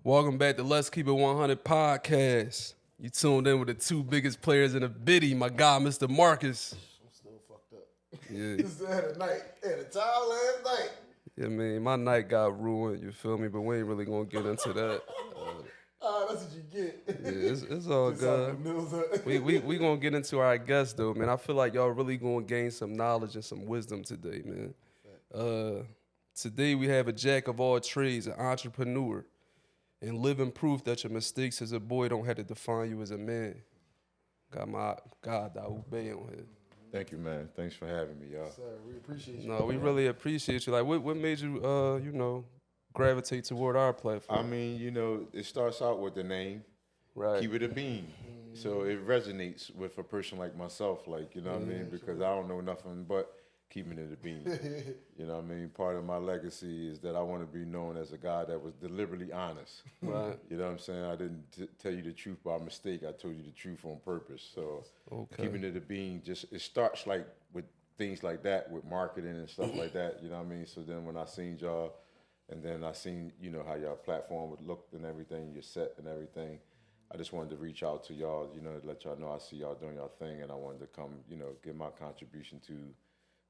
Welcome back to Let's Keep It 100 podcast. You tuned in with the two biggest players in the biddy, my guy, Mr. Marcus. I'm still fucked up. Yeah, This had a night, had a time last night. yeah, man, my night got ruined, you feel me? But we ain't really gonna get into that. That's what you get. Yeah, it's all Just out good. the mills up. We gonna get into our guests though, man. I feel like y'all really gonna gain some knowledge and some wisdom today, man. Today we have a jack of all trades, an entrepreneur, and living proof that your mistakes as a boy don't have to define you as a man. Got my God, Dawud Bey on here. Thank you, man. Thanks for having me, y'all. Sir, we appreciate you. No, we really appreciate you. Like, what made you, gravitate toward our platform? I mean, it starts out with the name, Right. Keep It a Bean. So it resonates with a person like myself, like, you know what I mean? Because I don't know nothing but keeping it a bean. You know what I mean? Part of my legacy is that I want to be known as a guy that was deliberately honest. Right. You know what I'm saying? I didn't tell you the truth by mistake. I told you the truth on purpose. So keeping it a bean, it starts like with things like that, with marketing and stuff like that. You know what I mean? So then when I seen y'all, and then I seen, how y'all platform would look and everything, your set and everything, I just wanted to reach out to y'all, to let y'all know I see y'all doing y'all thing, and I wanted to come, give my contribution to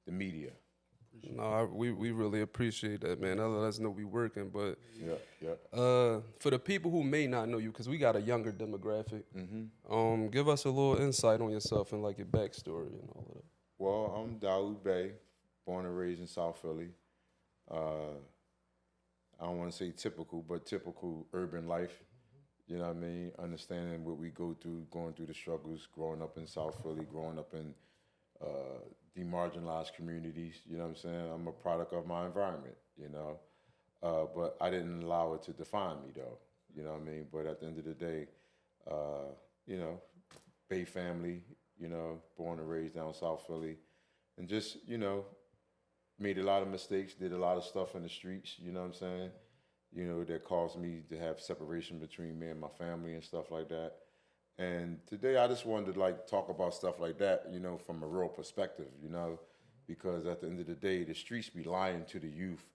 the media. No, we really appreciate that, man. That let us know we working. But Yeah. for the people who may not know you, because we got a younger demographic, give us a little insight on yourself and like your backstory and all of that. Well, I'm Dawud Bey, born and raised in South Philly. I don't want to say typical, but typical urban life. You know what I mean? Understanding what we go through, going through the struggles, growing up in South Philly, growing up in demarginalized communities. You know what I'm saying? I'm a product of my environment, but I didn't allow it to define me, though. You know what I mean? But at the end of the day, Bay family, born and raised down South Philly, and just, made a lot of mistakes, did a lot of stuff in the streets, you know what I'm saying? That caused me to have separation between me and my family and stuff like that. And today I just wanted to talk about stuff like that, from a real perspective, because at the end of the day, the streets be lying to the youth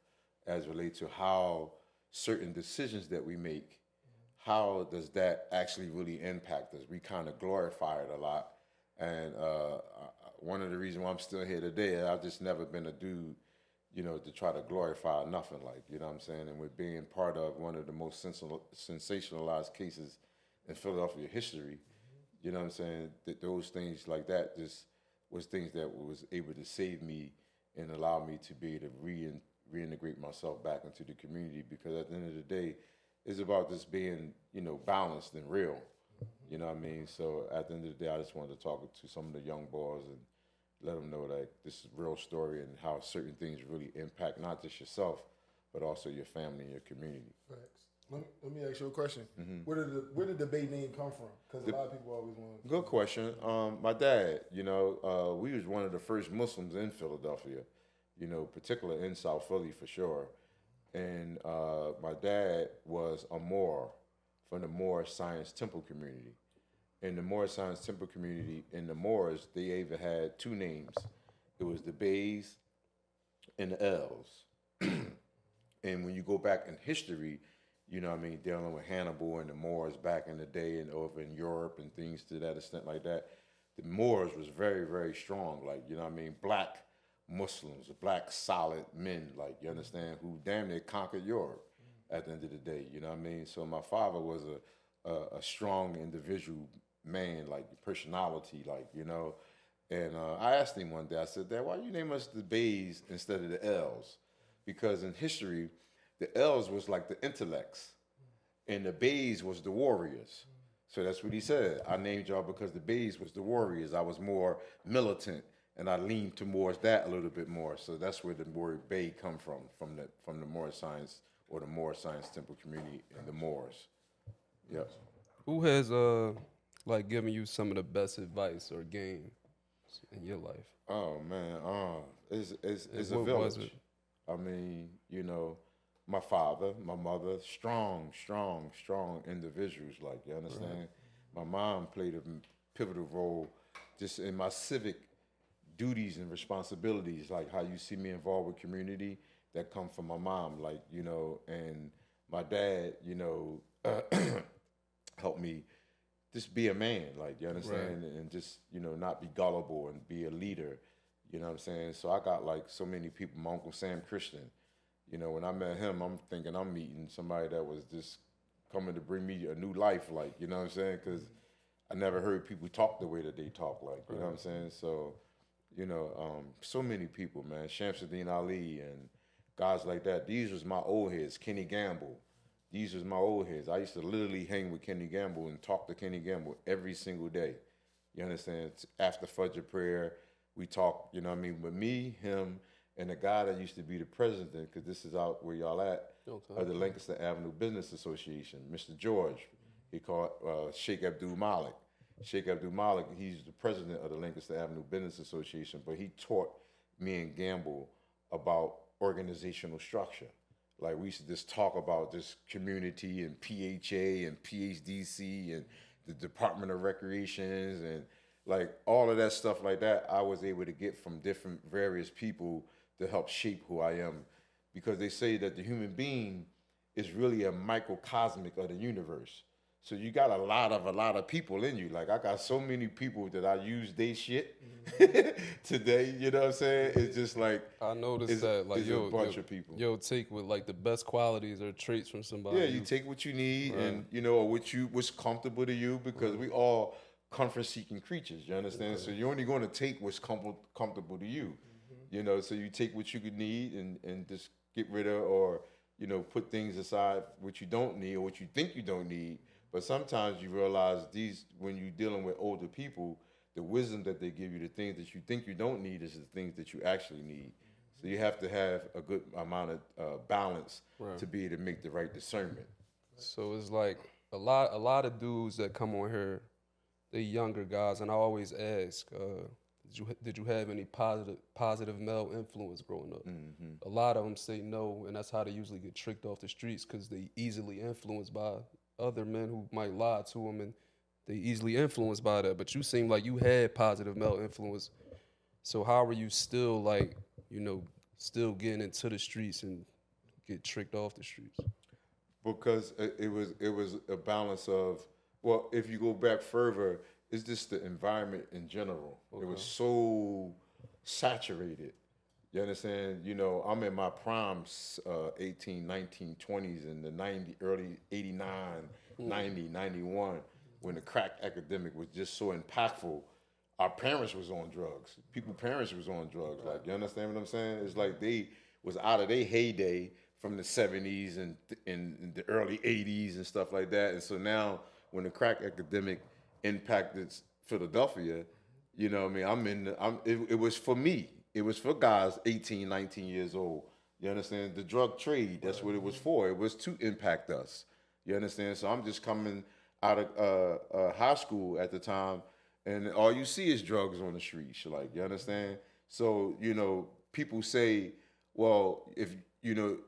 as relates to how certain decisions that we make, how does that actually really impact us? We kind of glorify it a lot. And one of the reasons why I'm still here today, I've just never been a dude, to try to glorify nothing, you know what I'm saying? And with being part of one of the most sensationalized cases in Philadelphia history, you know what I'm saying? That those things like that just was things that was able to save me and allow me to be able to reintegrate myself back into the community, because at the end of the day, it's about just being, balanced and real. You know what I mean? So at the end of the day, I just wanted to talk to some of the young boys and let them know that this is a real story and how certain things really impact not just yourself, but also your family and your community. Facts. Let me ask you a question. Where did the Bay name come from? Because a lot of people always want to. Good question. My dad, we was one of the first Muslims in Philadelphia, particularly in South Philly for sure. And my dad was a Moor from the Moor Science Temple community. In the Moor Science Temple community, in the Moors, they even had two names. It was the Bays and the L's. And when you go back in history, dealing with Hannibal and the Moors back in the day and over in Europe and things to that extent like that, the Moors was very, very strong, black Muslims, black solid men, you understand, who damn near conquered Europe at the end of the day, you know what I mean? So my father was a strong individual man, personality, and I asked him one day, I said, Dad, why you name us the Bays instead of the L's? Because in history, the L's was like the intellects, and the Bays was the warriors. So that's what he said. I named y'all because the Bays was the warriors. I was more militant, and I leaned towards that a little bit more. So that's where the word Bay come from the Moor Science or the Moor Science Temple community and the Moors. Yep. Who has given you some of the best advice or game in your life? Oh man, it's a What was village. it? I mean, my father, my mother, strong individuals. You understand? Right. My mom played a pivotal role just in my civic duties and responsibilities, like how you see me involved with community that come from my mom, and my dad, you know, helped me just be a man, like, you understand, and just, you know, not be gullible and be a leader, you know what I'm saying? So I got like so many people. My Uncle Sam Christian, you know, when I met him, I'm thinking I'm meeting somebody that was just coming to bring me a new life, like, you know what I'm saying? Because I never heard people talk the way that they talk, like, you know what I'm saying? So, you know, so many people, man. Shamsuddin Ali and guys like that. These was my old heads. Kenny Gamble. These was my old heads. I used to literally hang with Kenny Gamble and talk to Kenny Gamble every single day. You understand? After Fajr prayer, we talk, you know what I mean? But me, him, and the guy that used to be the president, because this is out where y'all at, of the Lancaster Avenue Business Association, Mr. George. He called Sheikh Abdul Malik. Sheikh Abdul Malik, he's the president of the Lancaster Avenue Business Association, but he taught me and Gamble about organizational structure. Like, we used to just talk about this community and PHA and PHDC and the Department of Recreations and like all of that stuff like that. I was able to get from different various people to help shape who I am, because they say that the human being is really a microcosmic of the universe. So you got a lot of people in you. Like, I got so many people that I use they shit today. You know what I'm saying? It's just like, I noticed that, like, a bunch of people. You'll take with like the best qualities or traits from somebody. Yeah, you take what you need, and you know, or what's comfortable to you, because we all comfort-seeking creatures. You understand? So you're only going to take what's comfortable to you. You know, so you take what you could need and just get rid of, or, you know, put things aside what you don't need or what you think you don't need. But sometimes you realize when you're dealing with older people, the wisdom that they give you, the things that you think you don't need, is the things that you actually need. So you have to have a good amount of balance to be able to make the right discernment. So it's like a lot of dudes that come on here, they younger guys, and I always ask, did you have any positive male influence growing up? A lot of them say no, and that's how they usually get tricked off the streets, because they easily influenced by other men who might lie to them, and they easily influenced by that. But you seem like you had positive male influence. So how are you still, like, you know, still getting into the streets and get tricked off the streets? Because it was a balance of, well, if you go back further, it's just the environment in general. It was so saturated. You understand? You know, I'm in my prime 18, 19, 20s in the early 89, 90, 91, when the crack epidemic was just so impactful. Our parents was on drugs. Parents was on drugs. Like, you understand what I'm saying? It's like they was out of their heyday from the 70s and in the early 80s and stuff like that. And so now when the crack epidemic impacted Philadelphia, you know what I mean? It was for me. It was for guys 18, 19 years old. You understand? The drug trade, that's what it was for. It was to impact us. You understand? So I'm just coming out of high school at the time, and all you see is drugs on the streets. Like, you understand? So, you know, people say, well, if, you know,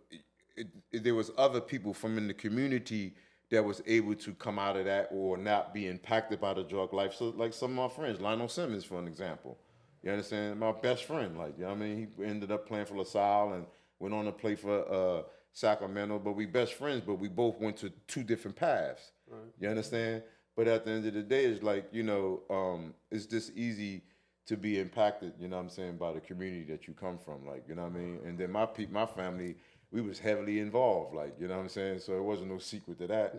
if there was other people from in the community that was able to come out of that or not be impacted by the drug life. So, like some of my friends, Lionel Simmons, for an example. You understand? My best friend, like, you know what I mean? He ended up playing for LaSalle and went on to play for Sacramento, but we best friends, but we both went to two different paths. Right. You understand? But at the end of the day, it's like, you know, it's just easy to be impacted, you know what I'm saying, by the community that you come from, like, you know what I mean? And then my family, we was heavily involved, like, you know what I'm saying? So it wasn't no secret to that,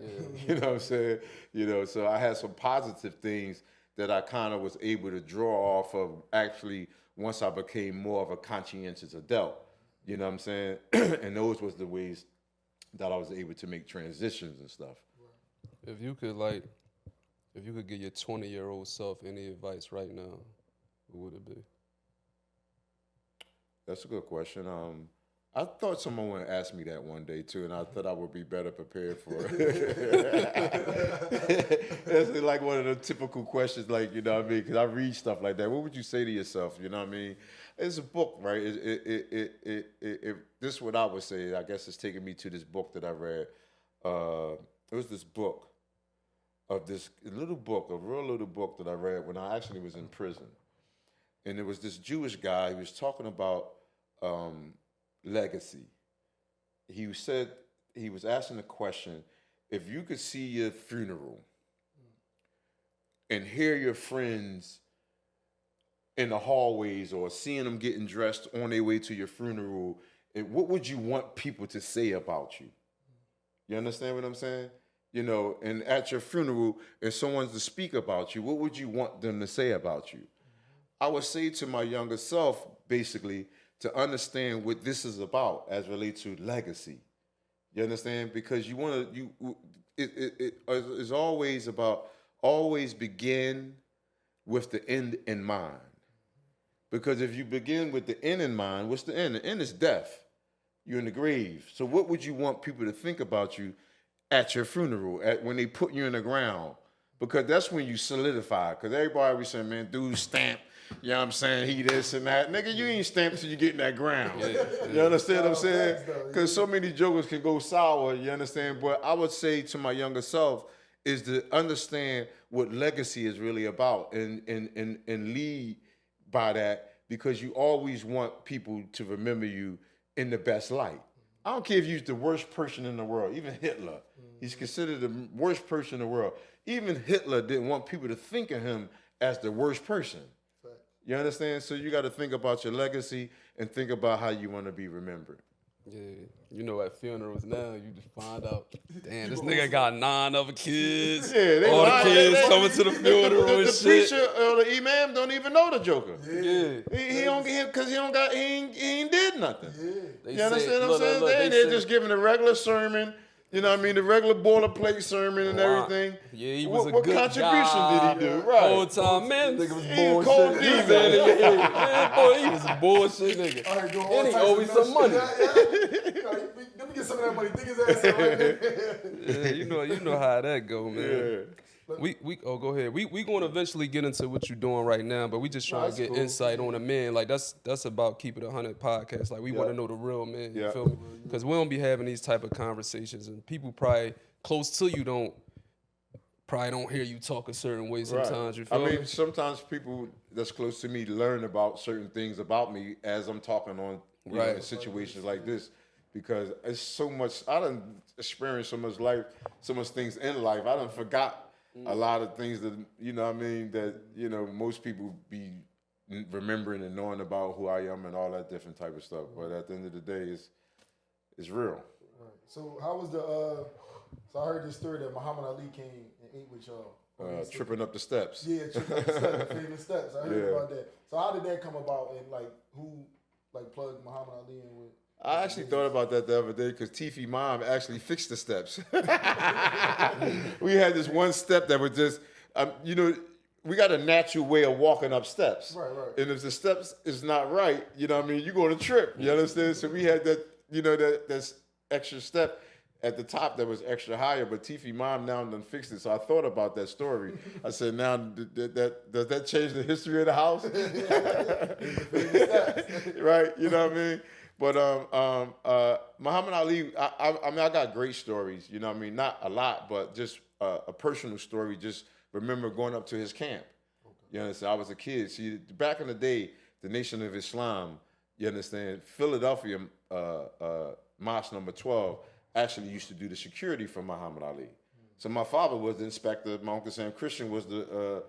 you know what I'm saying? You know, so I had some positive things that I kind of was able to draw off of, actually, once I became more of a conscientious adult, you know what I'm saying? And those was the ways that I was able to make transitions and stuff. If you could give your 20-year-old self any advice right now, what would it be? That's a good question. I thought someone would ask me that one day too, and I thought I would be better prepared for it. It's like one of the typical questions, like, you know what I mean? Because I read stuff like that. What would you say to yourself? You know what I mean? It's a book, right? This is what I would say. I guess it's taking me to this book that I read. It was this book of this little book, a real little book that I read when I actually was in prison. And it was this Jewish guy. He was talking about legacy. He said he was asking the question, if you could see your funeral and hear your friends in the hallways or seeing them getting dressed on their way to your funeral, and what would you want people to say about you? You understand what I'm saying? You know, and at your funeral, if someone's to speak about you, what would you want them to say about you? I would say to my younger self, basically, to understand what this is about as relates to legacy. You understand? Because you want to, it is always about, always begin with the end in mind. Because if you begin with the end in mind, what's the end? The end is death. You're in the grave. So what would you want people to think about you at your funeral, when they put you in the ground? Because that's when you solidify. Because everybody be saying, man, dude stamp. You know what I'm saying? He this and that. Nigga, you ain't stamped until you get in that ground. You understand what I'm saying? Because so many jokers can go sour, you understand? But I would say to my younger self is to understand what legacy is really about and lead by that, because you always want people to remember you in the best light. I don't care if you're the worst person in the world, even Hitler. He's considered the worst person in the world. Even Hitler didn't want people to think of him as the worst person. You understand? So you got to think about your legacy and think about how you want to be remembered. Yeah, you know, at funerals now, you just find out, damn, this nigga got 9 other kids. Yeah, all the kids coming to the funeral and the shit. preacher or the imam don't even know the joker. Yeah. He don't get him because he ain't did nothing. Yeah. You understand what I'm saying? They're just giving a regular sermon. You know what I mean? The regular boilerplate sermon and everything. Yeah, he was what a good contribution guy. did he do? Right. Whole time, man. Nigga was He bullshit. cold He demon. said, man, boy, he was a bullshit nigga. All right, go And he owe me some money. Let me get some of that money. Dig his ass out right there. Yeah, you know how that go, man. Yeah. Go ahead. We gonna eventually get into what you're doing right now, but we just trying to get insight on a man. Like that's about Keep It 100 podcast. Like we want to know the real man. You feel me? Because we don't be having these type of conversations, and people probably close to you don't hear you talk a certain way sometimes. You feel me? Sometimes people that's close to me learn about certain things about me as I'm talking on you know, in situations like this. Because it's so much, I done experienced so much life, so much things in life. I done forgot a lot of things that, you know what I mean, that, you know, most people be remembering and knowing about who I am and all that different type of stuff. But at the end of the day, it's real. Right. So how was so I heard this story that Muhammad Ali came and ate with y'all. Tripping up the steps. Yeah, tripping up the steps, the famous steps. I heard about that. So how did that come about, and like who plugged Muhammad Ali in with? I actually thought about that the other day because Tiffy mom actually fixed the steps. We had this one step that was just, you know, we got a natural way of walking up steps. Right. And if the steps is not right, you know what I mean, you're going to trip. You understand? So we had that, you know, that extra step at the top that was extra higher, but Tiffy mom now done fixed it. So I thought about that story. I said, now, does that change the history of the house? Right? You know what I mean? But Muhammad Ali, I mean, I got great stories. You know what I mean? Not a lot, but just a personal story. Just remember going up to his camp. You understand? I was a kid. See, back in the day, the Nation of Islam, you understand, Philadelphia Mosque number 12 actually used to do the security for Muhammad Ali. So my father was the inspector. My Uncle Sam Christian was the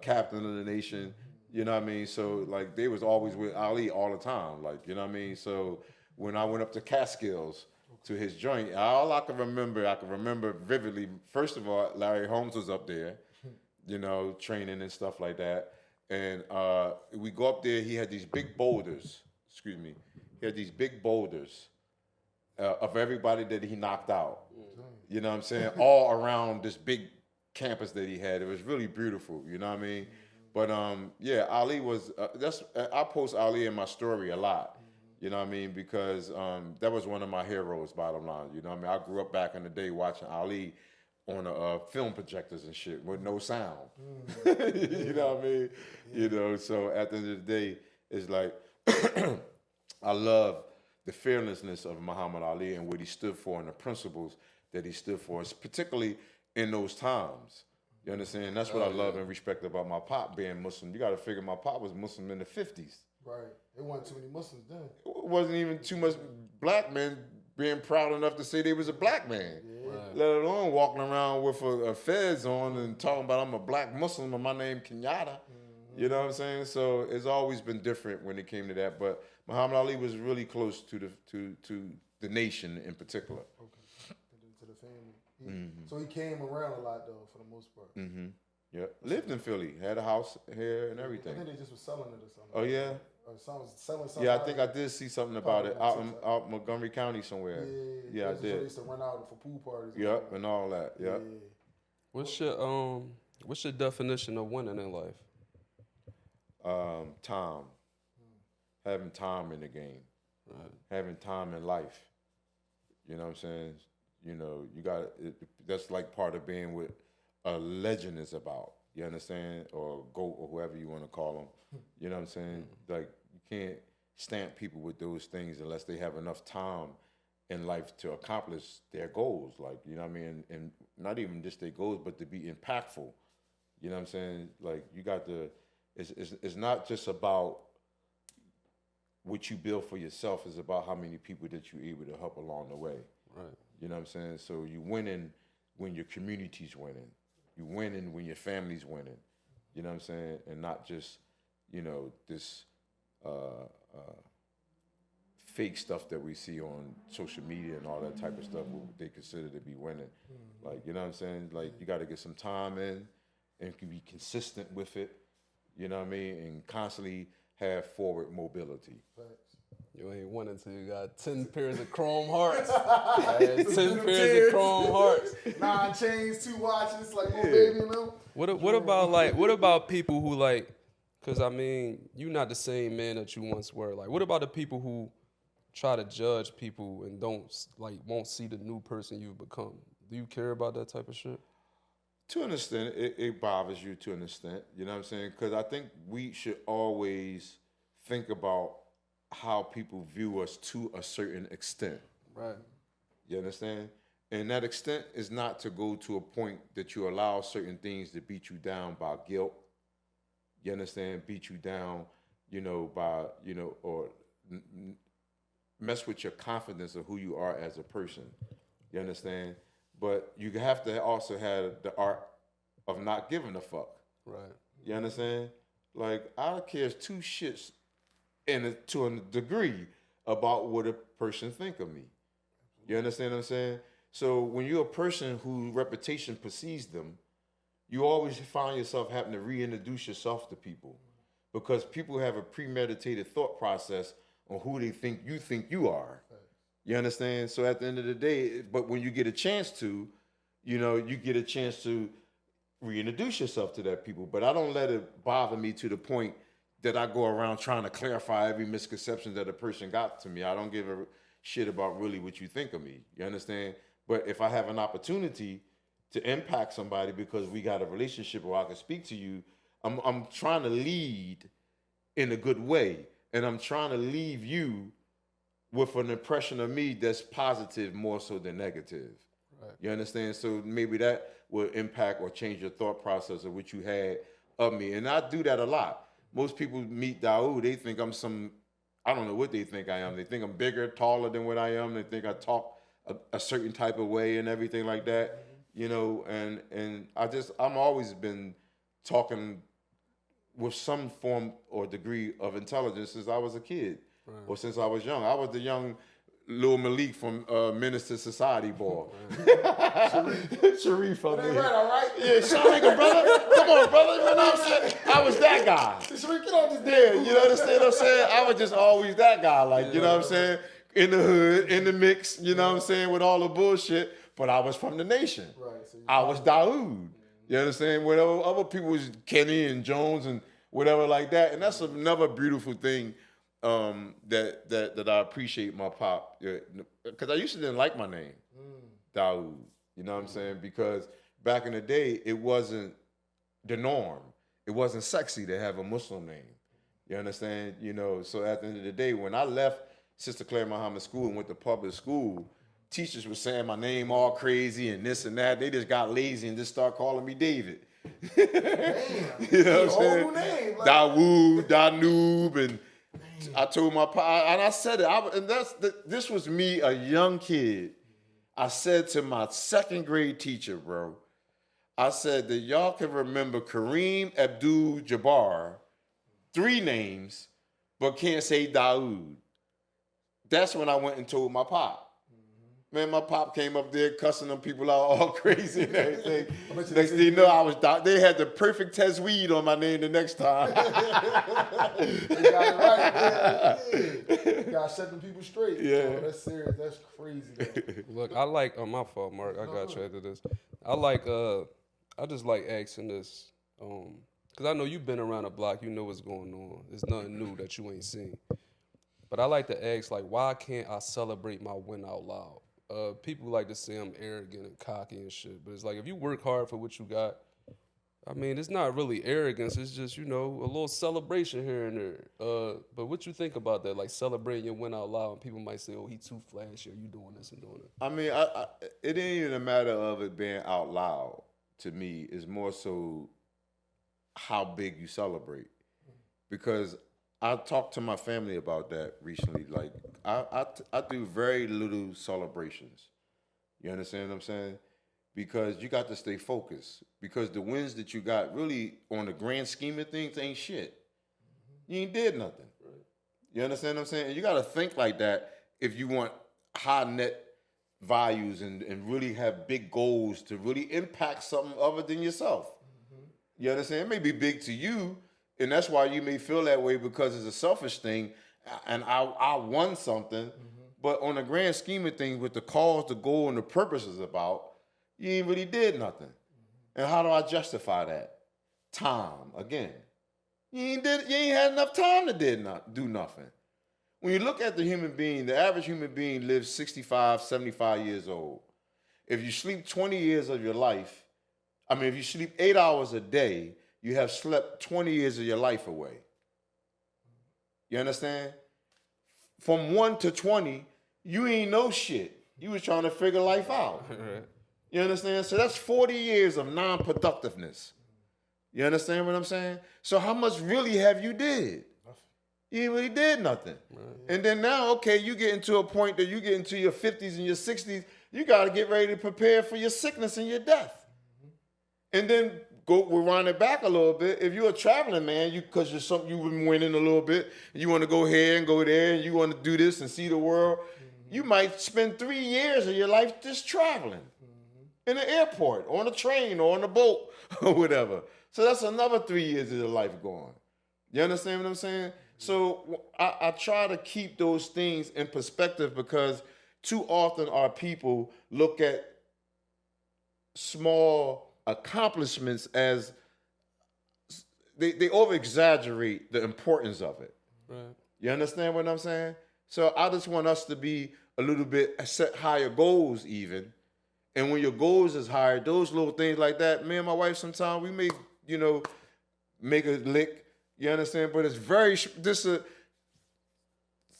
captain of the nation. You know what I mean? So, like, they was always with Ali all the time. Like, you know what I mean? So when I went up to Catskills to his joint, all I can remember vividly, first of all, Larry Holmes was up there, you know, training and stuff like that. And we go up there, he had these big boulders, he had these big boulders of everybody that he knocked out. You know what I'm saying? All around this big campus that he had. It was really beautiful, you know what I mean? But yeah, Ali was. I post Ali in my story a lot. You know what I mean? Because that was one of my heroes. Bottom line, you know what I mean? I grew up back in the day watching Ali on film projectors and shit with no sound. You know what I mean? You know. So at the end of the day, it's like I love the fearlessness of Muhammad Ali and what he stood for and the principles that he stood for, particularly in those times. You understand? That's what I love and respect about my pop being Muslim. You got to figure my pop was Muslim in the 50s. Right. There wasn't too many Muslims then. It wasn't even too much black men being proud enough to say they was a black man. Let alone walking around with a fez on and talking about I'm a black Muslim and my name Kenyatta. You know what I'm saying? So it's always been different when it came to that. But Muhammad Ali was really close to the nation in particular. Okay. To the family. So he came around a lot though, for the most part. Yeah. Lived in Philly, had a house here and everything. I think they just was selling it or something. Oh yeah. Or selling something. Yeah, I think I did see something about it out Montgomery County somewhere. Yeah, I did. They used to run out for pool parties. Yep, and all that. Yep. What's your definition of winning in life? Time. Having time in the game. Having time in life. You know what I'm saying? You know, you got that's like part of being what a legend is about. You understand? Or GOAT or whoever you want to call them. You know what I'm saying? Like, you can't stamp people with those things unless they have enough time in life to accomplish their goals. Like, you know what I mean? And not even just their goals, but to be impactful. You know what I'm saying? Like, you got to, it's not just about what you build for yourself. It's about how many people that you're able to help along the way. Right. You know what I'm saying? So you winning when your community's winning. You winning when your family's winning. You know what I'm saying? And not just, you know, this fake stuff that we see on social media and all that type of stuff what they consider to be winning. Like, you know what I'm saying? Like, you got to get some time in and can be consistent with it. You know what I mean? And constantly have forward mobility. You ain't winning until you got 10 pairs of chrome hearts. 10 pairs of chrome hearts. 9 chains, 2 watches, like little baby, you know? What about people who like, cause I mean, you're not the same man that you once were. Like, what about the people who try to judge people and won't see the new person you've become? Do you care about that type of shit? To an extent, it bothers you to an extent. You know what I'm saying? Because I think we should always think about how people view us to a certain extent. Right. You understand? And that extent is not to go to a point that you allow certain things to beat you down by guilt. You understand? Beat you down, you know, by, you know, or mess with your confidence of who you are as a person. You understand? But you have to also have the art of not giving a fuck. Right. You understand? Like, I don't care 2 shits to a degree about what a person think of me. You understand what I'm saying? So when you're a person whose reputation precedes them, you always find yourself having to reintroduce yourself to people because people have a premeditated thought process on who they think you are. You understand? So at the end of the day, but when you get a chance to, you know, you get a chance to reintroduce yourself to that people. But I don't let it bother me to the point that I go around trying to clarify every misconception that a person got to me. I don't give a shit about really what you think of me. You understand? But if I have an opportunity to impact somebody because we got a relationship or I can speak to you, I'm trying to lead in a good way. And I'm trying to leave you with an impression of me that's positive more so than negative. Right. You understand? So maybe that will impact or change your thought process of what you had of me. And I do that a lot. Most people meet Dawud, they think I'm I don't know what they think I am. They think I'm bigger, taller than what I am. They think I talk a certain type of way and everything like that, you know, and I'm always been talking with some form or degree of intelligence since I was a kid or since I was young. I was the young Lil Malik from Minister Society boy. Sharif up there. Right, all right? Yeah, Sharif, brother. Come on, brother. You know what I'm saying? I was that guy. Sharif, get on this Yeah, you understand what I'm saying? I was just always that guy. Like, you know what I'm saying? In the hood, in the mix, you know what I'm saying? With all the bullshit. But I was from the nation. Right. So I was Dawud. You understand? Whatever other people was Kenny and Jones and whatever like that. And that's another beautiful thing that I appreciate my pop. Because I used to didn't like my name, Dawud. You know what I'm saying? Because back in the day, it wasn't the norm. It wasn't sexy to have a Muslim name. You understand? You know, so at the end of the day, when I left Sister Claire Muhammad School and went to public school, teachers were saying my name all crazy and this and that. They just got lazy and just started calling me David. Damn. You know what I'm saying? Name, like... Dawud, Danube, and I told my and I said it. This was me, a young kid. I said to my second grade teacher, bro, I said that y'all can remember Kareem Abdul-Jabbar, 3 names, but can't say Dawud. That's when I went and told my pop. Man, my pop came up there cussing them people out all crazy and everything. Next thing you know, they had the perfect test weed on my name the next time. They got it right, man. Yeah. Gotta set them people straight. Yeah. Oh, that's serious. That's crazy, though. Look, I like, my fault, Mark. I got you after this. I just like asking this, because I know you've been around the block. You know what's going on. There's nothing new that you ain't seen. But I like to ask, like, why can't I celebrate my win out loud? People like to say I'm arrogant and cocky and shit, but it's like if you work hard for what you got, I mean, it's not really arrogance. It's just, a little celebration here and there. But what you think about that, like celebrating your win out loud, and people might say, oh, he too flashy, or you doing this and doing it. I mean, it ain't even a matter of it being out loud to me. It's more so how big you celebrate. Because I talked to my family about that recently. Like, I do very little celebrations. You understand what I'm saying? Because you got to stay focused. Because the wins that you got, really, on the grand scheme of things, ain't shit. You ain't did nothing. Right. You understand what I'm saying? And you got to think like that if you want high net values and really have big goals to really impact something other than yourself. Mm-hmm. You understand? It may be big to you, and that's why you may feel that way because it's a selfish thing, and I won something. Mm-hmm. But on the grand scheme of things, with the cause, the goal, and the purpose is about, you ain't really did nothing. Mm-hmm. And how do I justify that? Time, again. You ain't had enough time to do nothing. When you look at the human being, the average human being lives 65, 75 years old. If you sleep 20 years of your life, if you sleep 8 hours a day, you have slept 20 years of your life away. You understand? From 1 to 20, you ain't know shit. You was trying to figure life out. You understand? So that's 40 years of non-productiveness. You understand what I'm saying? So how much really have you did? You ain't really did nothing. Right. And then now, okay, you get into a point that you get into your 50s and your 60s, you got to get ready to prepare for your sickness and your death. Mm-hmm. And then we'll wind it back a little bit. If you're a traveling man, because you've been winning a little bit, and you want to go here and go there, and you want to do this and see the world, mm-hmm. you might spend 3 years of your life just traveling in the airport, on a train, or on a boat, or whatever. So that's another 3 years of your life gone. You understand what I'm saying? So I try to keep those things in perspective because too often our people look at small accomplishments as they over-exaggerate the importance of it. Right. You understand what I'm saying? So I just want us to be a little bit, set higher goals even. And when your goals is higher, those little things like that, me and my wife sometimes we may, make a lick. You understand? But it's just a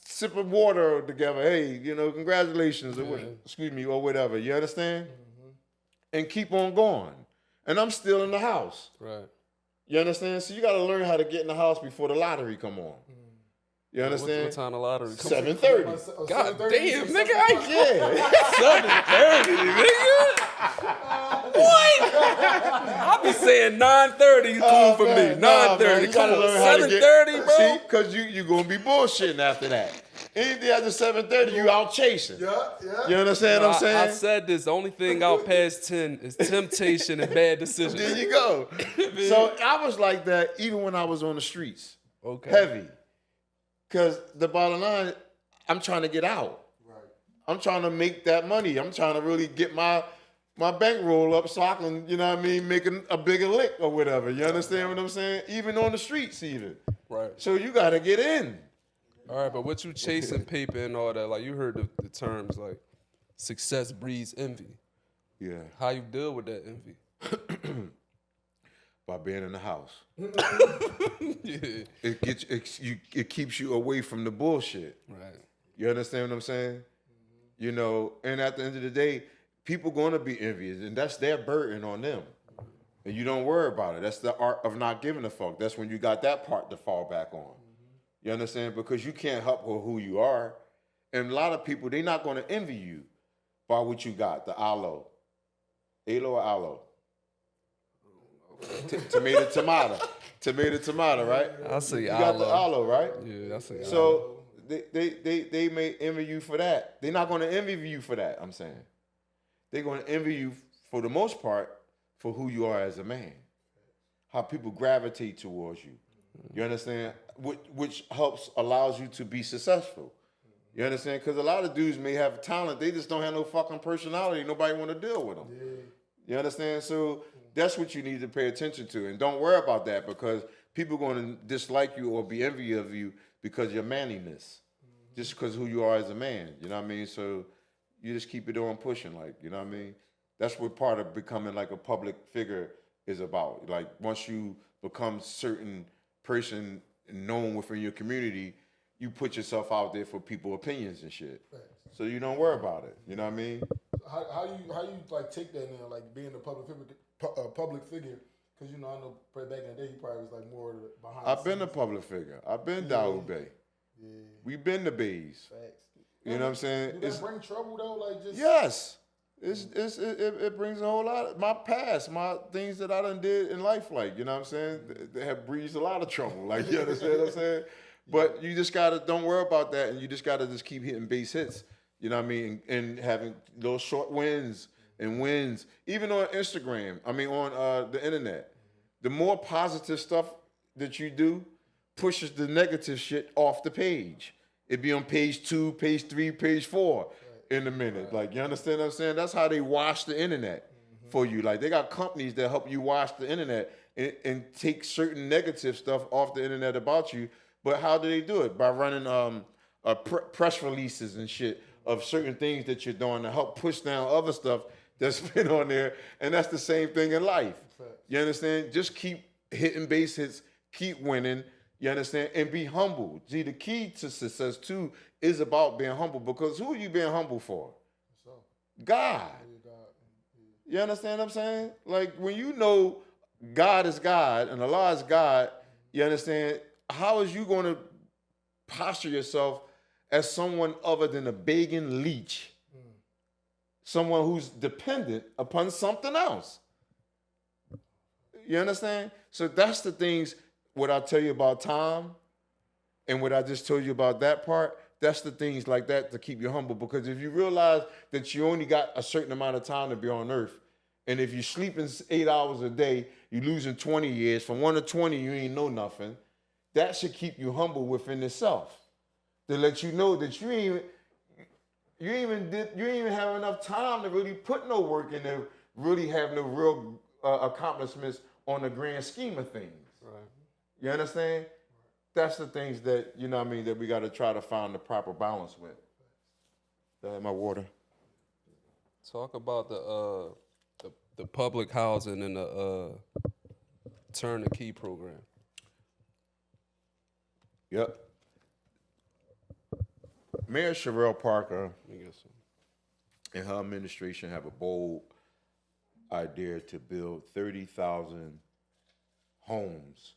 sip of water together. Hey, congratulations, or whatever. You understand? Mm-hmm. And keep on going. And I'm still in the house. Right. You understand? So you got to learn how to get in the house before the lottery come on. You understand? What time the lottery come 7:30. God damn, nigga. Yeah. 7:30, nigga. What? I be saying 9:30 cool for me. 9:30. Come on, 7:30, bro. See, because you going to be bullshitting after that. Anything after 7:30, you out chasing. Yeah. You understand what I'm saying? I said this. The only thing out past 10 is temptation and bad decisions. There you go. So I was like that even when I was on the streets. Okay. Heavy. Because the bottom line, I'm trying to get out. Right. I'm trying to make that money. I'm trying to really get my bankroll up so I can, make a bigger lick or whatever. You understand what I'm saying? Even on the streets even. Right. So you got to get in. All right, but what you chasing paper and all that, like you heard the terms like success breeds envy. Yeah. How you deal with that envy? By being in the house. Yeah. It keeps you away from the bullshit. Right. You understand what I'm saying? Mm-hmm. And at the end of the day, people gonna be envious, and that's their burden on them. And you don't worry about it. That's the art of not giving a fuck. That's when you got that part to fall back on. Mm-hmm. You understand? Because you can't help who you are. And a lot of people, they're not going to envy you by what you got, the aloe. Aloe or aloe? Tomato, tomato, right? I say You aloe. got the aloe, right? Yeah, I say aloe. So they may envy you for that. They're not going to envy you for that, I'm saying. They're going to envy you, for the most part, for who you are as a man. How people gravitate towards you. You understand? Which allows you to be successful. You understand? Because a lot of dudes may have talent. They just don't have no fucking personality. Nobody want to deal with them. Yeah. You understand? So that's what you need to pay attention to. And don't worry about that, because people are going to dislike you or be envious of you because of your manliness. Just because who you are as a man. You know what I mean? So you just keep it on pushing, like, you know what I mean? That's what part of becoming like a public figure is about. Like, once you become certain person known within your community, you put yourself out there for people's opinions and shit. Thanks. So you don't worry about it. You know what I mean? How you like take that now, like being a public figure? Because I know back in the day, you probably was like more behind. I've been a public figure. I've been Dawud Bey. Yeah. We've been the Beys. Facts. You know what I'm saying? Does that bring trouble though? Like just yes. It brings a whole lot of my past, my things that I done did in life, like, you know what I'm saying? They have breezed a lot of trouble. Like, you understand what I'm saying? But you just gotta don't worry about that, and you just gotta just keep hitting base hits. You know what I mean? And having those short wins and wins. Even on Instagram, on the internet. The more positive stuff that you do pushes the negative shit off the page. It'd be on page 2, page 3, page 4 in a minute. Like, you understand what I'm saying? That's how they wash the internet for you. Like, they got companies that help you wash the internet and take certain negative stuff off the internet about you. But how do they do it? By running press releases and shit of certain things that you're doing to help push down other stuff that's been on there. And that's the same thing in life. You understand? Just keep hitting base hits, keep winning. You understand? And be humble. See, the key to success, too, is about being humble. Because who are you being humble for? God. You understand what I'm saying? Like, when you know God is God and Allah is God, you understand, how is you going to posture yourself as someone other than a begging leech? Someone who's dependent upon something else. You understand? So that's the things, what I tell you about time and what I just told you about that part, that's the things like that to keep you humble. Because if you realize that you only got a certain amount of time to be on earth, and if you're sleeping 8 hours a day, you're losing 20 years. From 1 to 20, you ain't know nothing. That should keep you humble within itself. To let you know that you ain't even have enough time to really put no work in there, really have no real accomplishments on the grand scheme of things. Right. You understand? That's the things that, you know what I mean, that we got to try to find the proper balance with. Do I have my water? Talk about the public housing and the turnkey program. Yep. Mayor Sherelle Parker and her administration have a bold idea to build 30,000 homes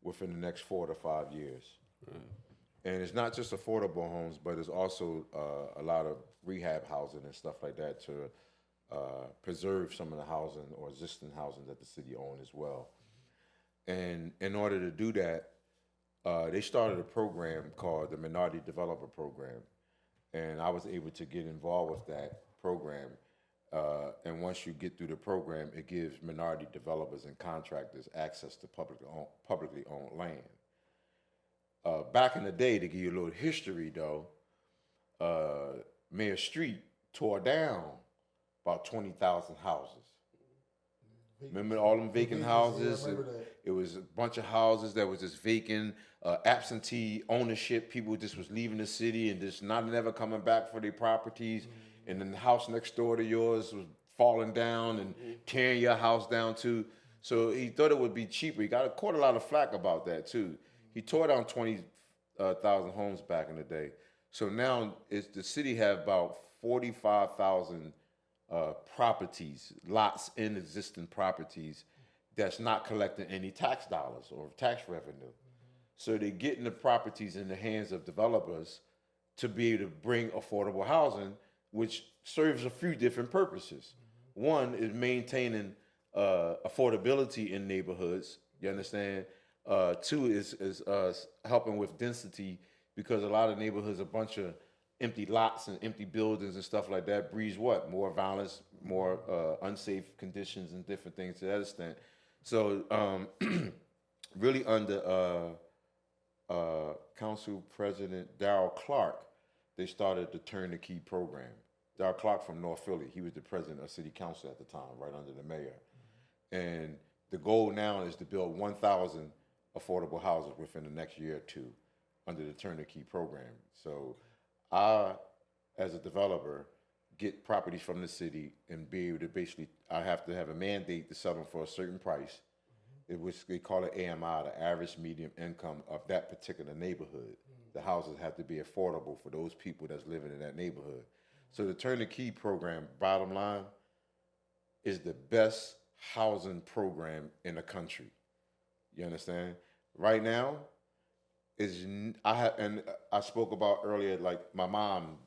within the next 4 to 5 years. Right. And it's not just affordable homes, but it's also a lot of rehab housing and stuff like that to preserve some of the housing or existing housing that the city owns as well. And in order to do that, they started a program called the Minority Developer Program. And I was able to get involved with that program. And once you get through the program, it gives minority developers and contractors access to publicly owned land. Back in the day, to give you a little history though, Mayor Street tore down about 20,000 houses. Remember all them vacant houses? Yeah, I remember that. It was a bunch of houses that was just vacant, absentee ownership. People just was leaving the city and just never coming back for their properties. Mm-hmm. And then the house next door to yours was falling down and tearing your house down too. So he thought it would be cheaper. He caught a lot of flack about that too. He tore down 20,000 homes back in the day. So now the city have about 45,000 properties, lots in existing properties that's not collecting any tax dollars or tax revenue. So they're getting the properties in the hands of developers to be able to bring affordable housing, which serves a few different purposes. One is maintaining affordability in neighborhoods. You understand? Two is helping with density, because a lot of neighborhoods, a bunch of empty lots and empty buildings and stuff like that, breeds what? More violence, more unsafe conditions and different things to that extent. So really under Council President Darrell Clark, they started the Turn the Key program. Darrell Clark from North Philly, he was the president of City Council at the time, right under the mayor. And the goal now is to build 1,000 affordable houses within the next year or two under the Turn the Key program. So I, as a developer, get properties from the city and be able to basically, I have to have a mandate to sell them for a certain price, which they call it AMI, the average medium income of that particular neighborhood. The houses have to be affordable for those people that's living in that neighborhood. So the Turn the Key program, bottom line, is the best housing program in the country. You understand? Right now, I spoke about earlier, like my mom,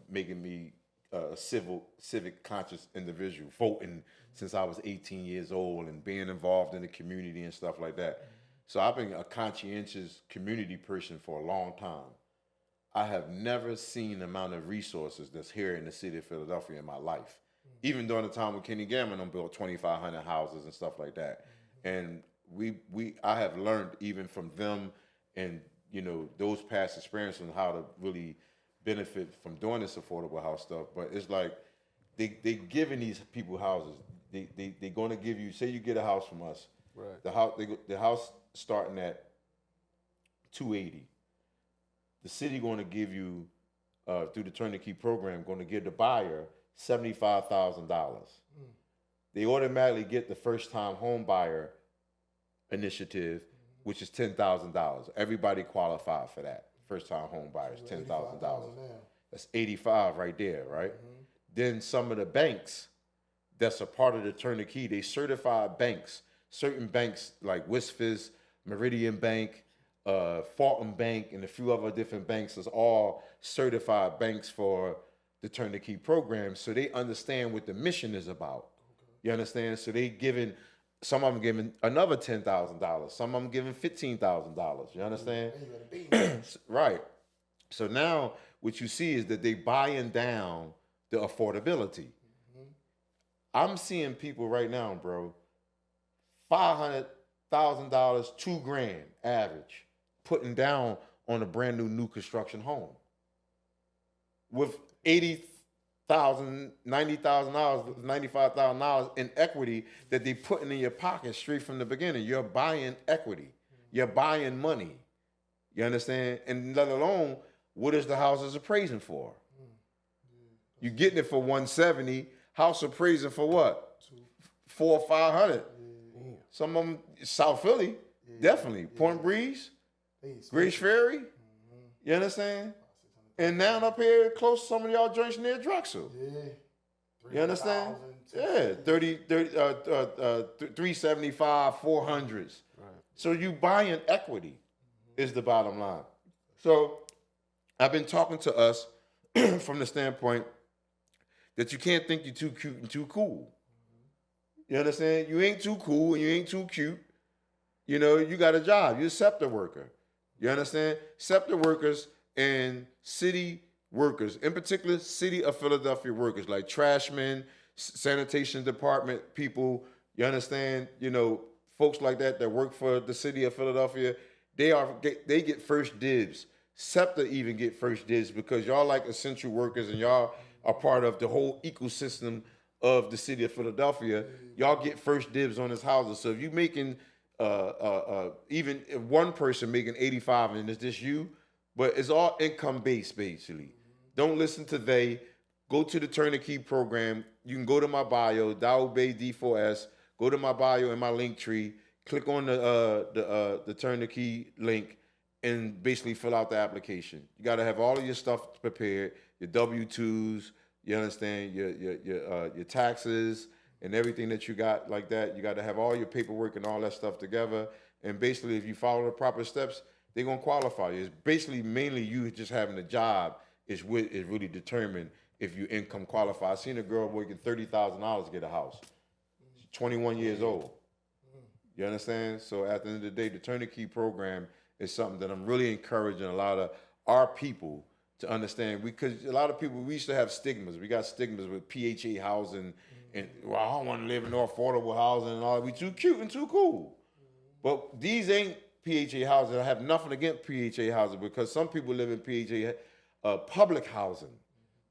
making me a civic conscious individual, voting since I was 18 years old and being involved in the community and stuff like that. So I've been a conscientious community person for a long time. I have never seen the amount of resources that's here in the city of Philadelphia in my life. Even during the time when Kenny Gammon built 2,500 houses and stuff like that. And I have learned even from them and those past experiences on how to really benefit from doing this affordable house stuff. But it's like they giving these people houses. They going to give you, say you get a house from us. Right. The house starting at $280. The city going to give you through the Turn the Key program, going to give the buyer $75,000. They automatically get the first time home buyer initiative, which is $10,000. Everybody qualified for that. First time home buyers, $10,000. That's 85 right there, right? Then some of the banks that's a part of the Turn the Key, they certify banks. Certain banks like WISFIS, Meridian Bank, Fulton Bank, and a few other different banks is all certified banks for the Turn the Key program, so they understand what the mission is about. You understand? So they giving, some of them giving another $10,000, some of them giving $15,000. You understand? Right. So now what you see is that they buying down the affordability. I'm seeing people right now, bro, $500,000, $2,000 average, putting down on a brand new construction home with $80,000, $90,000, $95,000 in equity that they putting in your pocket straight from the beginning. You're buying equity. You're buying money. You understand? And let alone, what is the houses appraising for? You're getting it for $170. House appraising for what? $400 or $500. Some of them, South Philly, definitely. Point Breeze, Grace Ferry. You understand? And now up here, close to some of y'all joints near Drexel. You understand? Yeah, 375, 400s. Right. So you buying equity is the bottom line. So I've been talking to us from the standpoint that you can't think you're too cute and too cool. You understand? You ain't too cool and you ain't too cute. You got a job. You're a SEPTA worker. You understand? SEPTA workers and city workers, in particular, city of Philadelphia workers, like trashmen, sanitation department people, you understand? Folks like that work for the city of Philadelphia, they get first dibs. SEPTA even get first dibs because y'all like essential workers and y'all are part of the whole ecosystem of the city of Philadelphia. Y'all get first dibs on his houses. So if you making even if one person making 85 and it's just you, but it's all income based basically. Don't listen to they. Go to the Turn the Key program. You can go to my bio, Dawud Bey D4S. Go to my bio and my link tree. Click on the Turn the Key link and basically fill out the application. You got to have all of your stuff prepared, your W-2s, you understand, your taxes and everything that you got like that. You got to have all your paperwork and all that stuff together. And basically, if you follow the proper steps, they're gonna qualify you. It's basically mainly you just having a job is really determined if you income qualify. I seen a girl working $30,000 to get a house. She's 21 years old. You understand? So at the end of the day, the turnkey program is something that I'm really encouraging a lot of our people to understand. Because a lot of people, we used to have stigmas. We got stigmas with PHA housing and, well, I don't want to live in no affordable housing and all that. We too cute and too cool. But these ain't PHA housing. I have nothing against PHA housing because some people live in PHA public housing.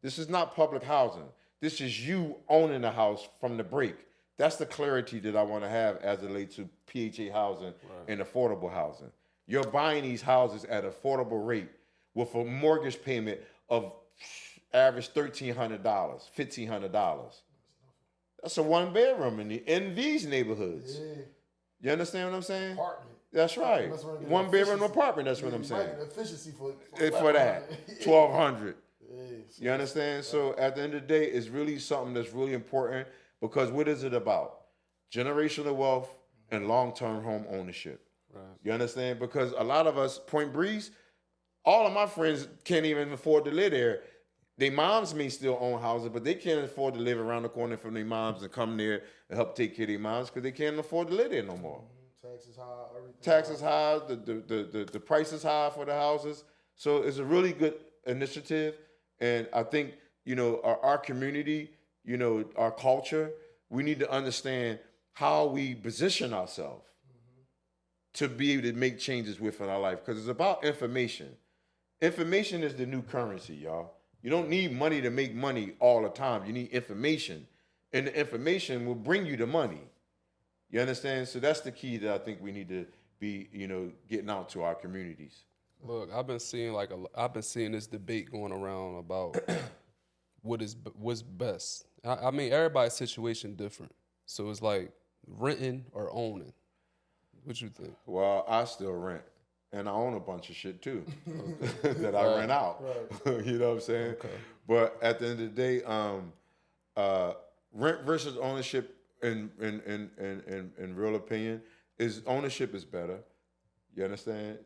This is not public housing. This is you owning the house from the break. That's the clarity that I want to have as it relates to PHA housing and affordable housing. You're buying these houses at an affordable rate with a mortgage payment of average $1,300, $1,500. That's a 1-bedroom in these neighborhoods. Yeah. You understand what I'm saying? Apartment. That's right. 1-bedroom apartment. That's what I'm saying. Efficiency for that. 1,200. You understand? So at the end of the day, it's really something that's really important because what is it about? Generational wealth and long-term home ownership. Right. You understand? Because a lot of us, Point Breeze, all of my friends can't even afford to live there. Their moms may still own houses, but they can't afford to live around the corner from their moms and come there and help take care of their moms because they can't afford to live there no more. Taxes high, everything. Taxes high, the price is high for the houses. So it's a really good initiative. And I think, our community, our culture, we need to understand how we position ourselves to be able to make changes within our life. Because it's about information. Information is the new currency, y'all. You don't need money to make money all the time. You need information. And the information will bring you the money. You understand? So that's the key that I think we need to be, getting out to our communities. Look, I've been seeing this debate going around about what's best. I mean, everybody's situation different. So it's like renting or owning. What you think? Well, I still rent. And I own a bunch of shit too that I rent out. Right. You know what I'm saying? Okay. But at the end of the day, rent versus ownership in real opinion is ownership is better. You understand?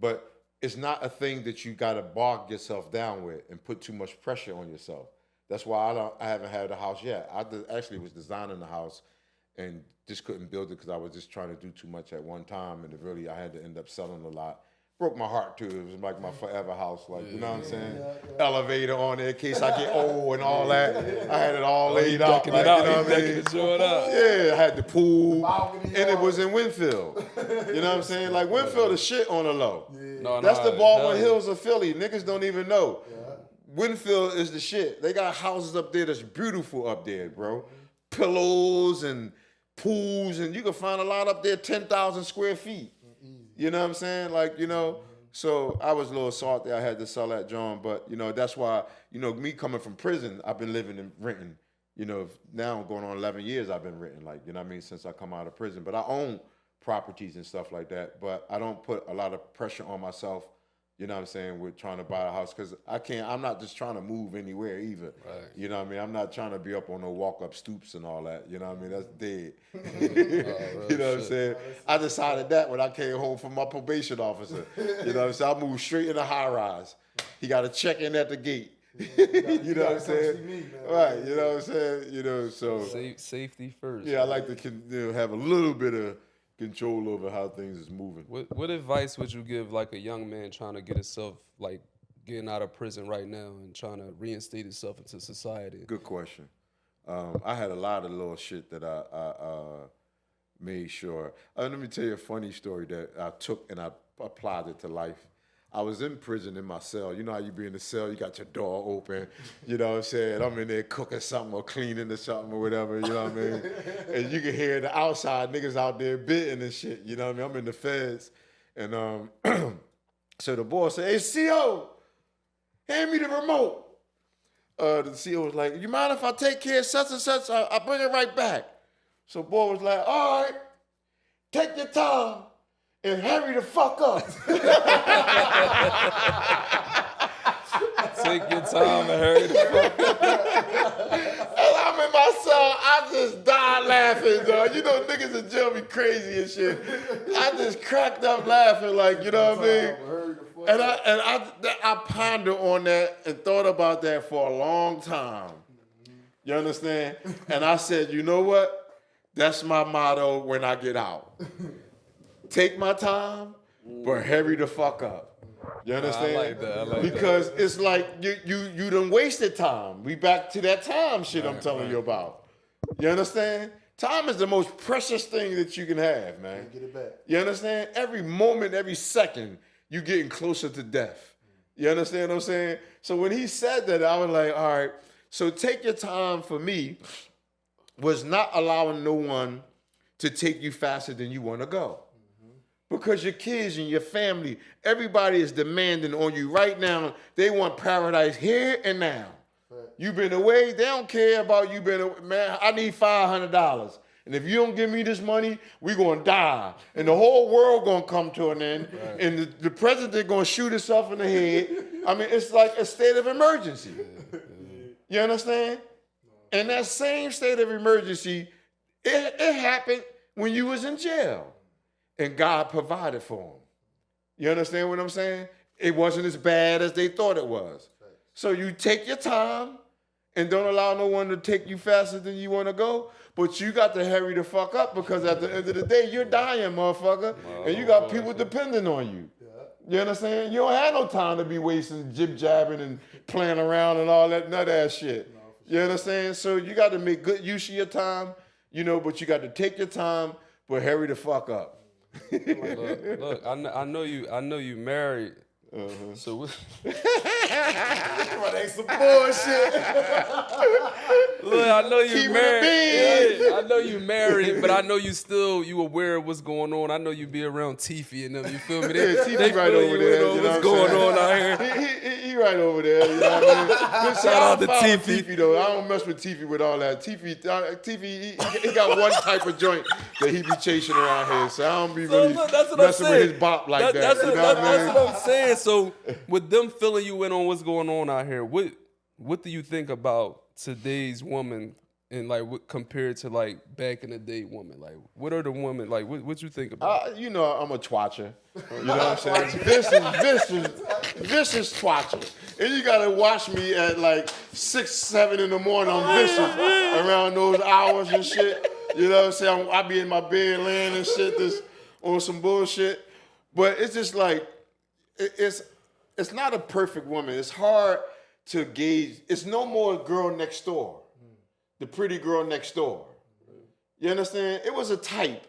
But it's not a thing that you gotta bog yourself down with and put too much pressure on yourself. That's why I haven't had a house yet. I actually was designing the house and just couldn't build it because I was just trying to do too much at one time, and I had to end up selling a lot. Broke my heart too. It was like my forever house, you know what I'm saying? Yeah. Elevator on there in case I get old and all that. I had it all laid out. You know what I mean? Yeah, I had the pool, and it was in Winfield. You know what I'm saying? Like Winfield is shit on the low. Yeah. That's the Baldwin Hills of Philly. Niggas don't even know. Yeah. Winfield is the shit. They got houses up there that's beautiful up there, bro. Pillows and pools, and you can find a lot up there 10,000 square feet. You know what I'm saying? So I was a little salty. I had to sell that joint, but that's why, me coming from prison, I've been living and renting. Now going on 11 years I've been renting, since I come out of prison. But I own properties and stuff like that, but I don't put a lot of pressure on myself. You know what I'm saying? We're trying to buy a house because I'm not just trying to move anywhere either. Right. You know what I mean? I'm not trying to be up on no walk-up stoops and all that. You know what I mean? That's dead. You know what I'm saying? I decided that when I came home from my probation officer. You know what I'm saying? I moved straight in the high-rise. He got to check in at the gate. You know what I'm saying? Right. You know what I'm saying? So safety first. Yeah, I like to have a little bit of control over how things is moving. What advice would you give like a young man trying to get himself getting out of prison right now and trying to reinstate himself into society? Good question. I had a lot of little shit that I made sure. Let me tell you a funny story that I took and I applied it to life. I was in prison in my cell. You know how you be in the cell, you got your door open, you know what I'm saying? I'm in there cooking something or cleaning or something or whatever, you know what I mean? And you can hear the outside niggas out there bidding and shit, you know what I mean? I'm in the feds. And so the boy said, "Hey, CO, hand me the remote." The CO was like, "You mind if I take care of such and such? I'll bring it right back." So boy was like, "All right, take your time and hurry the fuck up." Take your time and hurry the fuck up. And I'm in my cell, I just died laughing, dog. You know, niggas in jail be crazy and shit. I just cracked up laughing, like, you know what I mean? And I ponder on that and thought about that for a long time. You understand? And I said, you know what? That's my motto when I get out. Take my time, but hurry the fuck up. You understand? I like that. Because it's like you done wasted time. We back to that time shit I'm telling you about. You understand? Time is the most precious thing that you can have, man. Get it back. You understand? Every moment, every second, you getting closer to death. You understand what I'm saying? So when he said that, I was like, all right, so take your time for me was not allowing no one to take you faster than you want to go. Because your kids and your family, everybody is demanding on you right now. They want paradise here and now. Right. You've been away. They don't care about you being away. Man, I need $500. And if you don't give me this money, we're going to die. And the whole world going to come to an end. Right. And the president going to shoot himself in the head. I mean, it's like a state of emergency. You understand? And that same state of emergency, it happened when you was in jail. And God provided for them. You understand what I'm saying? It wasn't as bad as they thought it was. Right. So you take your time and don't allow no one to take you faster than you want to go. But you got to hurry the fuck up because at the end of the day, you're dying, motherfucker. And you got people depending on you. Yeah. You understand? You don't have no time to be wasting jib-jabbing and playing around and all that nut ass shit. No, sure. You understand? So you got to make good use of your time, you know, but you got to take your time, but hurry the fuck up. Look, I know you married. So but ain't some bullshit. Look, I know you married. Yeah, I know you married, but I know you aware of what's going on. I know you be around Tiffy and them. You feel me? Tiffy right over there. You know what's going on out here? He right over there. You know what I mean? Shout out to Tiffy though. I don't mess with Tiffy with all that. Tiffy, he got one type of joint that he be chasing around here. So I don't be really messing with his bop like that. That's what I'm saying. So with them filling you in on what's going on out here, what do you think about today's woman and like what compared to like back in the day woman? Like what are the women like? What you think about? You know, I'm a twatcher. You know what I'm saying? Vicious twatcher. And you gotta watch me at like 6, 7 in the morning. I'm vicious around those hours and shit. You know what I'm saying? I be in my bed laying and shit, just on some bullshit. But it's just like it's not a perfect woman. It's hard to gauge. It's no more girl next door, the pretty girl next door. You understand? It was a type.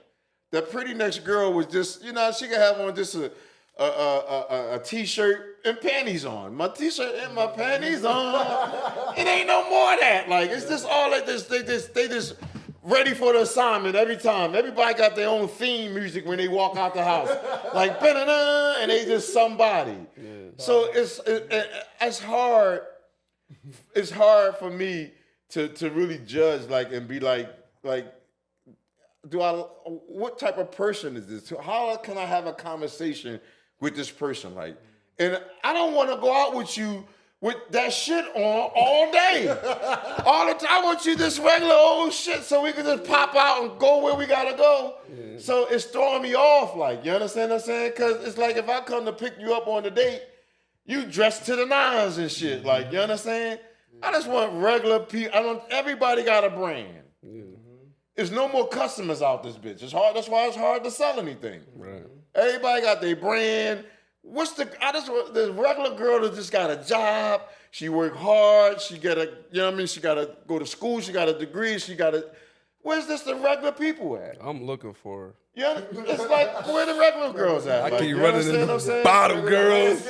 That pretty next girl was just, you know, she could have on just a t-shirt and panties on. My t-shirt and my panties on. It ain't no more of that. Like it's just all like this. They just ready for the assignment every time. Everybody got their own theme music when they walk out the house. Like, and they just somebody. Yeah. So it's hard. It's hard for me to really judge, like, and be like, what type of person is this? How can I have a conversation with this person? Like, and I don't want to go out with you with that shit on all day. All the time. I want you this regular old shit so we can just pop out and go where we gotta go. Yeah. So it's throwing me off, like, you understand what I'm saying? Because it's like if I come to pick you up on a date, you dress to the nines and shit. Like, you understand? Yeah. I just want regular people. Everybody got a brand. Yeah. There's no more customers out this bitch. It's hard. That's why it's hard to sell anything. Right. Everybody got their brand. The regular girl that just got a job. She work hard. She got she got to go to school. She got a degree. Where's the regular people at? I'm looking for her. Yeah, it's like, where the regular girls at? I keep running into the bottle girls.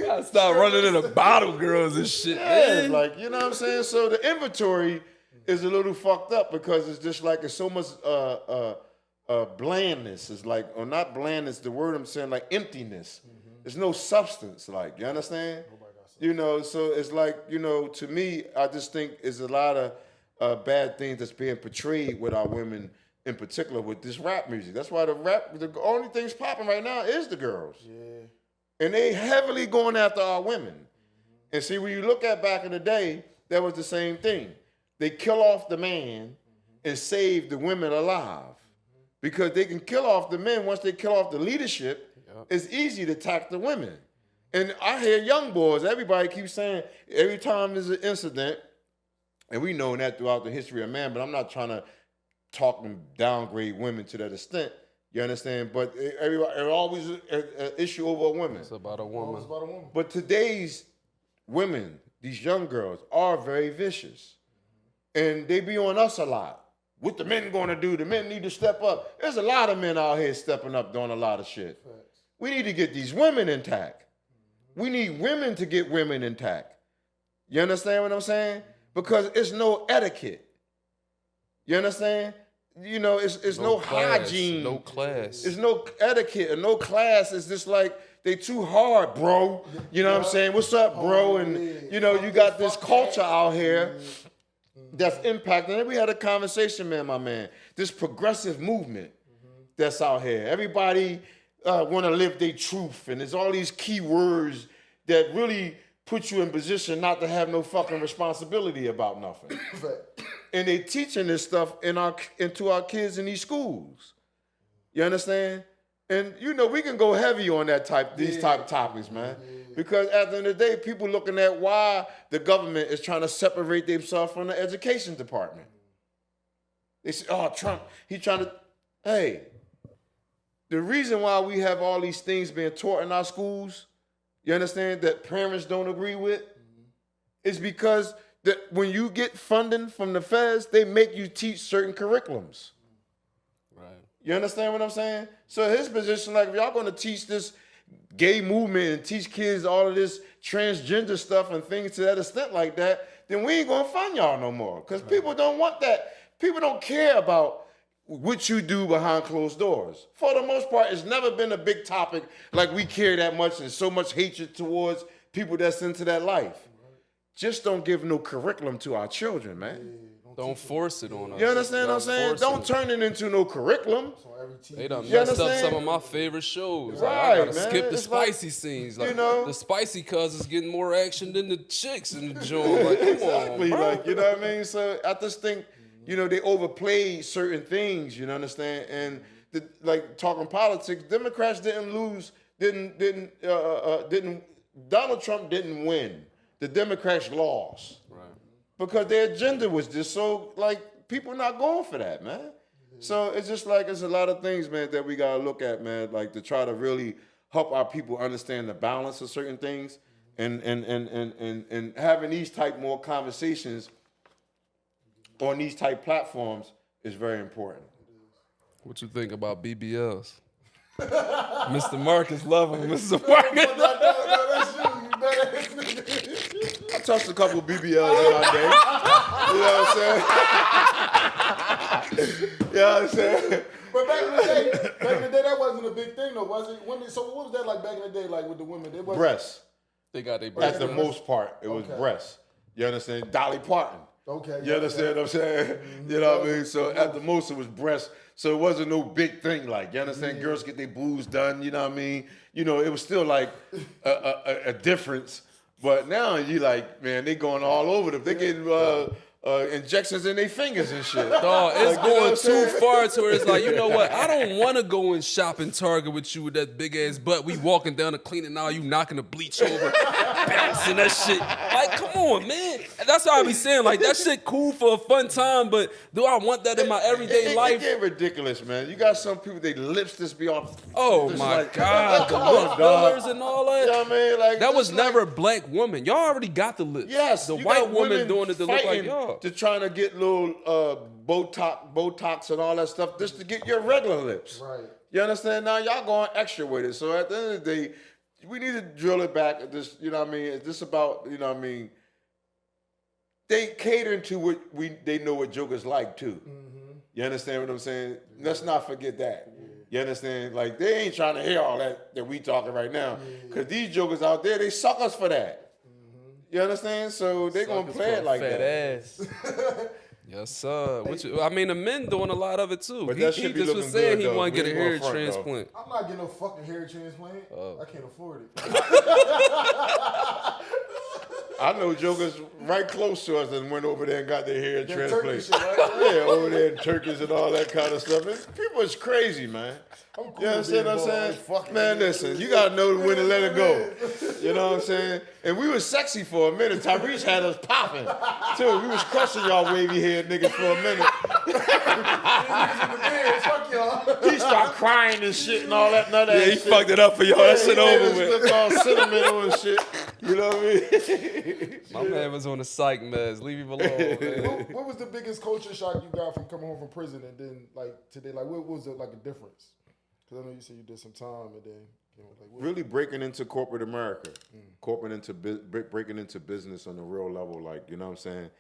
I start running into the bottle girls and shit. Yeah, it's like, you know what I'm saying? So the inventory is a little fucked up because it's just like, it's so much blandness. It's like, or not blandness, the word I'm saying, like emptiness. There's no substance, like, you understand? You know, so it's like, you know, to me, I just think it's a lot of bad things that's being portrayed with our women, in particular with this rap music. That's why the only things popping right now is the girls. Yeah. And they heavily going after our women. And see, when you look at back in the day, that was the same thing. They kill off the man and save the women alive. because they can kill off the men. Once they kill off the leadership, it's easy to attack the women. And I hear young boys, everybody keeps saying, every time there's an incident, and we know that throughout the history of man, but I'm not trying to talk and downgrade women to that extent. You understand? But it always an issue over a woman. It's about a woman. It's about a woman. But today's women, these young girls, are very vicious. And they be on us a lot. What the men going to do? The men need to step up. There's a lot of men out here stepping up doing a lot of shit. Facts. We need to get these women intact. We need women to get women intact. You understand what I'm saying? Because it's no etiquette. You understand? You know, it's no class, hygiene. no class. It's no etiquette and no class. It's just like they too hard, bro. You know what I'm saying? What's up, bro? And you know, you got this culture out here that's impacting. And we had a conversation, man, my man. This progressive movement that's out here. Everybody want to live their truth, and there's all these key words that really put you in position not to have no fucking responsibility about nothing. And they teaching this stuff into our kids in these schools. You understand? And you know, we can go heavy on these type of topics, man. Because at the end of the day, people looking at why the government is trying to separate themselves from the education department. They say, oh, Trump, he trying to, hey, the reason why we have all these things being taught in our schools, you understand, that parents don't agree with, is because that when you get funding from the feds, they make you teach certain curriculums. Right. You understand what I'm saying? So his position, like, if y'all going to teach this gay movement and teach kids all of this transgender stuff and things to that extent like that, then we ain't going to fund y'all no more. Because people don't want that. People don't care about what you do behind closed doors. For the most part, it's never been a big topic like we care that much and so much hatred towards people that's into that life. Just don't give no curriculum to our children, man. Don't force it on us. You understand what I'm saying? Don't turn it into no curriculum. They done You messed up understand? some of my favorite shows. Right, like, I gotta man. skip the It's like, spicy scenes. Like, you know? the spicy cuz is getting more action than the chicks in the joint. Like, come Exactly, on, bro. like, you know what I mean? So I just think, you know, they overplayed certain things, you know, understand? And like talking politics, Democrats Donald Trump didn't win. The Democrats lost. Right. Because their agenda was just so, like, people not going for that, man. So it's just like, it's a lot of things, man, that we gotta look at, man, like to try to really help our people understand the balance of certain things and having these type more conversations on these type platforms is very important. What you think about BBLs? Mr. Marcus love him. Mr. Marcus. I touched a couple BBLs in my day. You know what I'm saying? You know what I'm saying? But back in the day, that wasn't a big thing, though, was it? Women, so what was that like back in the day, like with the women? They wasn't, Breasts. They got their At breasts. the most part, it was breasts. You understand? Dolly Parton. Okay. You understand what I'm saying? You know what I mean? So at the most, it was breasts. So it wasn't no big thing. Like, you understand? Girls get their boobs done. You know what I mean? You know, it was still like a difference. But now you like, man, they going all over them. They getting injections in their fingers and shit. Dog, it's Like, you know what going I'm too saying? far to where it's like, you know what? I don't want to go and shop in Target with you with that big ass butt. We walking down the cleaning now, you knocking the bleach over, bouncing that shit. Like, come on, man. That's what I be saying. Like, that shit cool for a fun time, but do I want that in my everyday It life? get ridiculous, man. You got some people, they lips just be off. Oh just my like, God, the come on, lip dog. fillers and all that. You know what I mean? Like, That was just like- never a black woman. Y'all already got the lips. Yes, the you white got woman women doing it to look like fighting y'all. to trying to get little Botox and all that stuff just to get your regular lips. Right. You understand? Now y'all going extra with it. So at the end of the day, we need to drill it back. This, you know what I mean? It's just about, you know what I mean? They catering to what they know what jokers like too. You understand what I'm saying? Let's not forget that. You understand? Like, they ain't trying to hear all that we talking right now. Because these jokers out there, they suck us for that. You understand? So they going to play it like fat that. ass. Yes, sir. I mean, the men doing a lot of it too. But he that shit be just was looking saying good, he though. want to We get a ain't hair gonna front, though. transplant. I'm not getting no fucking hair transplant. I can't afford it. I know jokers right close to us and went over there and got their hair transplanted. Right? Yeah, over there in Turkish and all that kind of stuff. And people is crazy, man. I'm cool. You understand what I'm saying? Fuck Man, listen, you gotta know when to let it go. You know what I'm saying? And we was sexy for a minute. Tyrese had us popping, too. We was crushing y'all wavy haired niggas for a minute. Fuck y'all. He started crying and shit and all that. None of that Yeah, he shit. fucked it up for y'all. That shit over He with. looked all sentimental and shit. You know what I mean? My man was on the psych meds. Leave him alone, man. What was the biggest culture shock you got from coming home from prison and then like today? Like what was it like a difference? Because I know you said you did some time and then like what? Really breaking into corporate America, breaking into business on a real level, like, you know what I'm saying?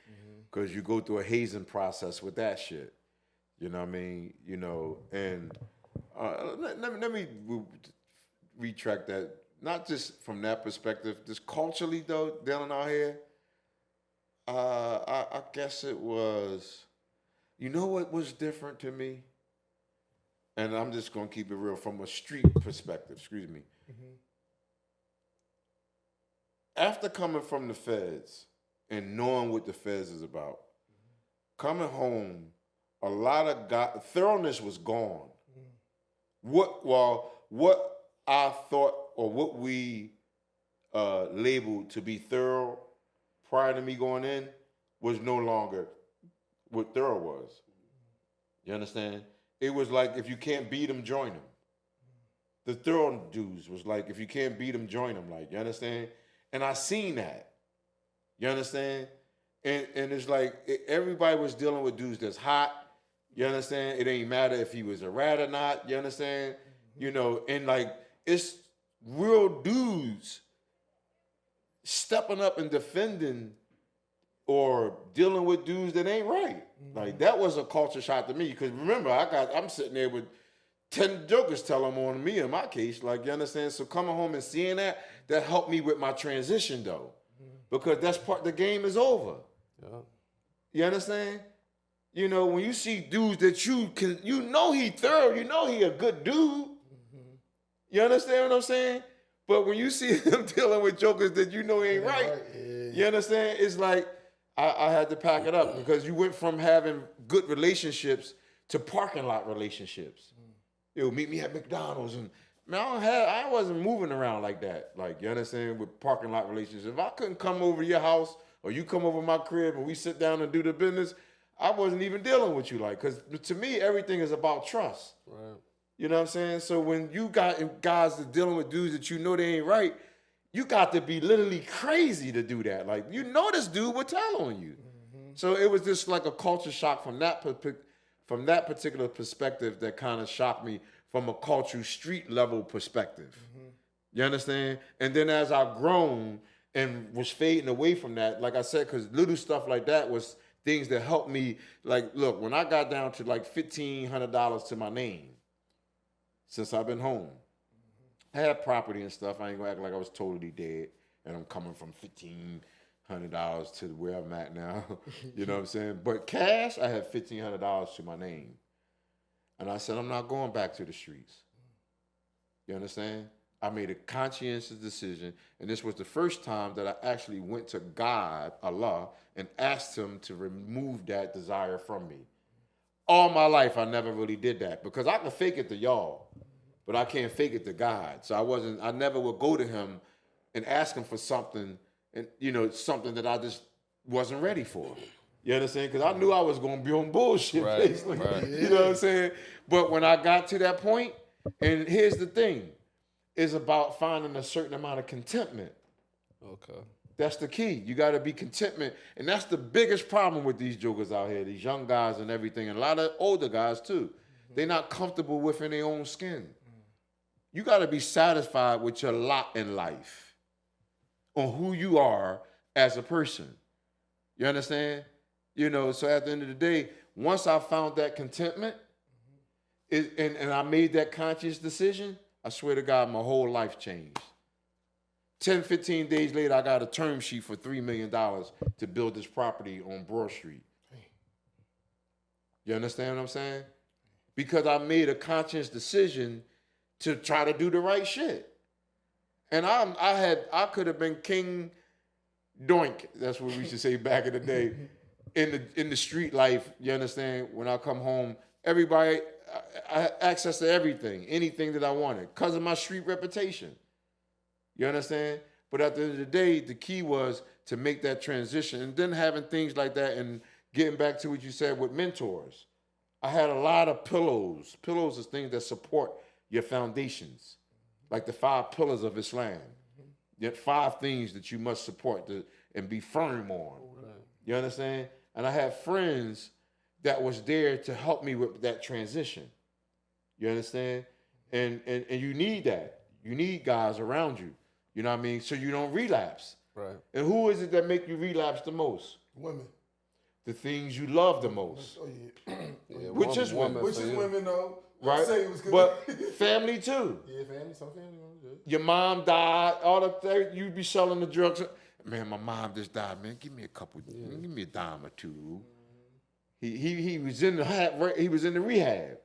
Because you go through a hazing process with that shit. You know what I mean? You know, and let me retract that. Not just from that perspective, just culturally though, dealing out here. I guess it was. You know what was different to me? And I'm just gonna keep it real from a street perspective. Excuse me. After coming from the feds and knowing what the feds is about, coming home, a lot of thoroughness was gone. What I thought or what we labeled to be thorough prior to me going in was no longer what thorough was. You understand? It was like, if you can't beat them, join them. The thorough dudes was like, if you can't beat them, join them. Like, you understand? And I seen that. You understand? And it's like everybody was dealing with dudes that's hot. You understand? It ain't matter if he was a rat or not. You understand? You know, and like it's real dudes stepping up and defending or dealing with dudes that ain't right. Like that was a culture shock to me. Because remember, I'm sitting there with 10 jokers telling on me in my case. Like, you understand? So coming home and seeing that helped me with my transition though. Because that's the game is over. Yeah. You understand? You know, when you see dudes that you know he thorough, you know he a good dude. You understand what I'm saying? But when you see him dealing with jokers that you know ain't right, you understand? It's like, I had to pack it up because you went from having good relationships to parking lot relationships. Yo, meet me at McDonald's and man, I wasn't moving around like that. Like, you understand, with parking lot relationships. If I couldn't come over to your house or you come over my crib and we sit down and do the business, I wasn't even dealing with you. Like, because to me, everything is about trust. Right. You know what I'm saying? So when you got guys that dealing with dudes that you know they ain't right, you got to be literally crazy to do that. Like, you know this dude will tell on you. So it was just like a culture shock from that particular perspective that kind of shocked me from a cultural street level perspective. You understand? And then as I've grown and was fading away from that, like I said, because little stuff like that was things that helped me. Like, look, when I got down to like $1,500 to my name, since I've been home, I had property and stuff. I ain't gonna act like I was totally dead, and I'm coming from $1,500 to where I'm at now. You know what I'm saying? But cash, I had $1,500 to my name, and I said I'm not going back to the streets. You understand? I made a conscientious decision, and this was the first time that I actually went to God, Allah, and asked Him to remove that desire from me. All my life, I never really did that because I can fake it to y'all, but I can't fake it to God. So I never would go to Him and ask Him for something, and something that I just wasn't ready for. You understand? Because I knew I was going to be on bullshit, basically. Right. You know what I'm saying? But when I got to that point, and here's the thing, it's about finding a certain amount of contentment. Okay. That's the key. You got to be contentment. And that's the biggest problem with these jokers out here, these young guys and everything, and a lot of older guys too. They're not comfortable within their own skin. You got to be satisfied with your lot in life on who you are as a person. You understand? So at the end of the day, once I found that contentment and I made that conscious decision, I swear to God, my whole life changed. 10, 15 days later, I got a term sheet for $3 million to build this property on Broad Street. You understand what I'm saying? Because I made a conscious decision to try to do the right shit. And I could have been king, doink. That's what we used to say back in the day. In the street life, you understand? When I come home, everybody, I had access to everything, anything that I wanted, because of my street reputation. You understand? But at the end of the day, the key was to make that transition, and then having things like that, and getting back to what you said with mentors. I had a lot of pillows. Pillows is things that support your foundations, like the 5 pillars of Islam. Yet 5 things that you must support and be firm on. You understand? And I had friends that was there to help me with that transition. You understand? And you need that. You need guys around you. You know what I mean? So you don't relapse. Right. And who is it that make you relapse the most? Women. The things you love the most. Oh yeah. Yeah, Which is women. Which is women though. Right? I'd say it was good. But family too. Yeah, family. Some family. Yeah. Your mom died. All the things you be selling the drugs. Man, my mom just died. Man, give me a couple. Give me a dime or two. He was in the rehab.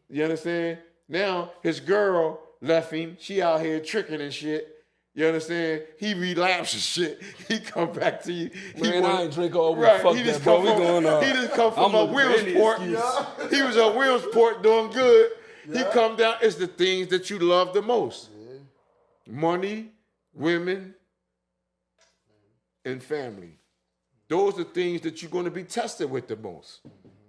You understand? Now his girl left him. She out here tricking and shit. You understand? He relapses shit. He come back to you. Man, I ain't drink all week. Right. Fuck He that, just bro. come We from, going on. he just come from I'm a looking for any Williamsport. excuse. He was at Williamsport doing good. He come down. It's the things that you love the most. Money, women, and family. Those are things that you're going to be tested with the most.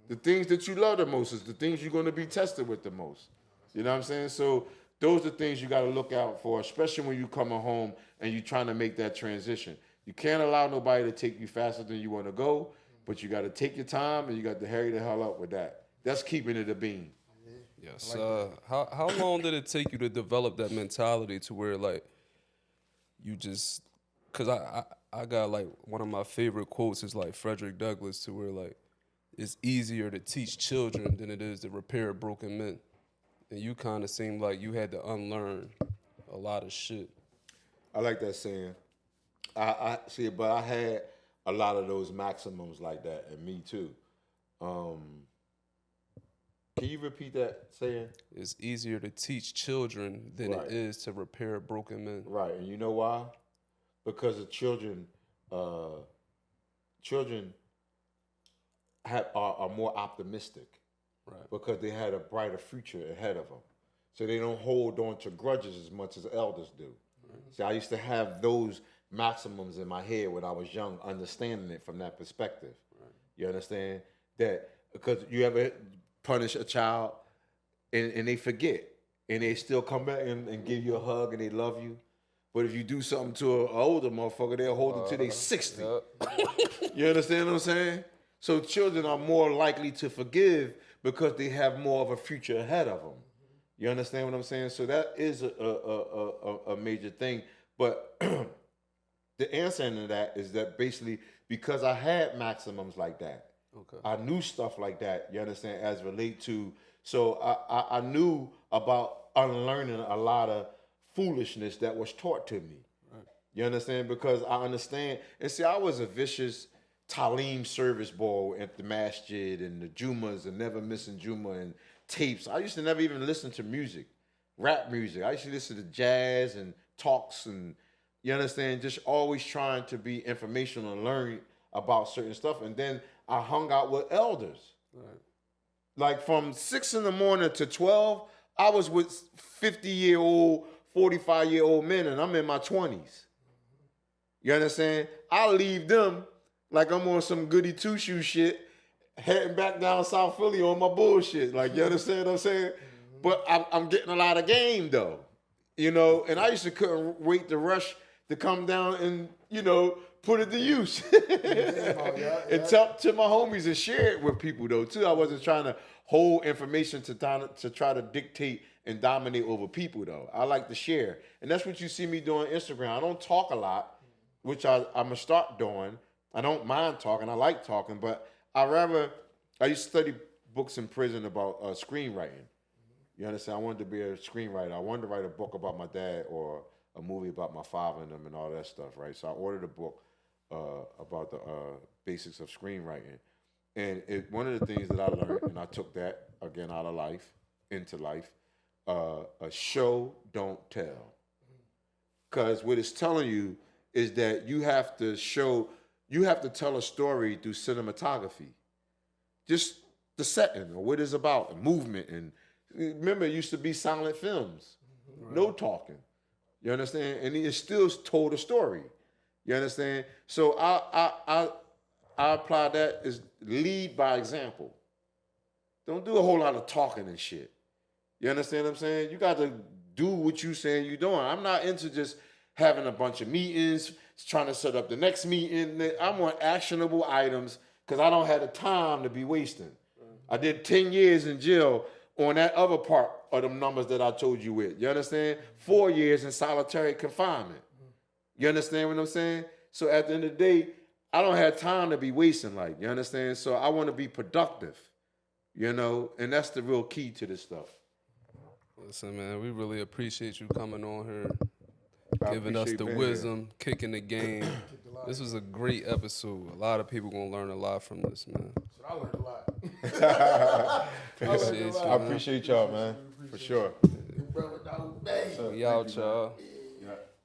The things that you love the most is the things you're going to be tested with the most. You know what I'm saying? So those are things you got to look out for, especially when you coming home and you're trying to make that transition. You can't allow nobody to take you faster than you want to go, but you got to take your time and you got to hurry the hell up with that. That's keeping it a bean. Yes. How long did it take you to develop that mentality to where like you just, cause I got like one of my favorite quotes is like Frederick Douglass to where like it's easier to teach children than it is to repair broken men. And you kind of seemed like you had to unlearn a lot of shit. I like that saying. I see, but I had a lot of those maximums like that, and me too. Can you repeat that saying? It's easier to teach children than Right. it is to repair broken men. Right, and you know why? Because the children are more optimistic. Right. Because they had a brighter future ahead of them. So they don't hold on to grudges as much as elders do. Right. See, I used to have those maximums in my head when I was young, understanding it from that perspective. Right. You understand? That because you ever punish a child and they forget and they still come back and give you a hug and they love you. But if you do something to an older motherfucker, they'll hold it till they 60. Yep. You understand what I'm saying? So children are more likely to forgive because they have more of a future ahead of them. You understand what I'm saying? So that is a major thing. But the answer to that is that basically because I had maximums like that, okay, I knew stuff like that, you understand, as relate to, so I knew about unlearning a lot of foolishness that was taught to me. Right. You understand? Because I understand, and see, I was a vicious Talim service boy at the masjid and the Jumas and never missing Juma and tapes. I used to never even listen to music, rap music. I used to listen to jazz and talks and, you understand, just always trying to be informational and learn about certain stuff. And then I hung out with elders. Right. Like from 6 in the morning to 12, I was with 50-year-old, 45-year-old men and I'm in my 20s. You understand? I leave them like I'm on some goody two-shoe shit, heading back down South Philly on my bullshit. Like, you understand what I'm saying? But I'm getting a lot of game, though. You know, and I used to couldn't wait to rush to come down and, you know, put it to use. And tell to my homies and share it with people, though, too. I wasn't trying to hold information to try to dictate and dominate over people, though. I like to share. And that's what you see me doing on Instagram. I don't talk a lot, which I'm going to start doing. I don't mind talking. I like talking, but I used to study books in prison about screenwriting. You understand? I wanted to be a screenwriter. I wanted to write a book about my dad or a movie about my father and them and all that stuff, right? So I ordered a book about the basics of screenwriting. And one of the things that I learned, and I took that, again, out of life, into life, a show, don't tell. Because what it's telling you is that you have to tell a story through cinematography. Just the setting or what it's about, and movement. And remember, it used to be silent films, no talking. You understand? And it still told a story. You understand? So I apply that as lead by example. Don't do a whole lot of talking and shit. You understand what I'm saying? You got to do what you saying you're doing. I'm not into just having a bunch of meetings, trying to set up the next meeting. I want actionable items because I don't have the time to be wasting. I did 10 years in jail on that other part of them numbers that I told you with. You understand? 4 years in solitary confinement. You understand what I'm saying? So at the end of the day, I don't have time to be wasting, like, you understand? So I want to be productive, you know? And that's the real key to this stuff. Listen, man, we really appreciate you coming on here, giving us the wisdom, kicking the game. This was a great episode. A lot of people gonna learn a lot from this, man. So I learned a lot. Appreciate you, I appreciate y'all, man. For sure. Brother Dawud Bey. We out, y'all.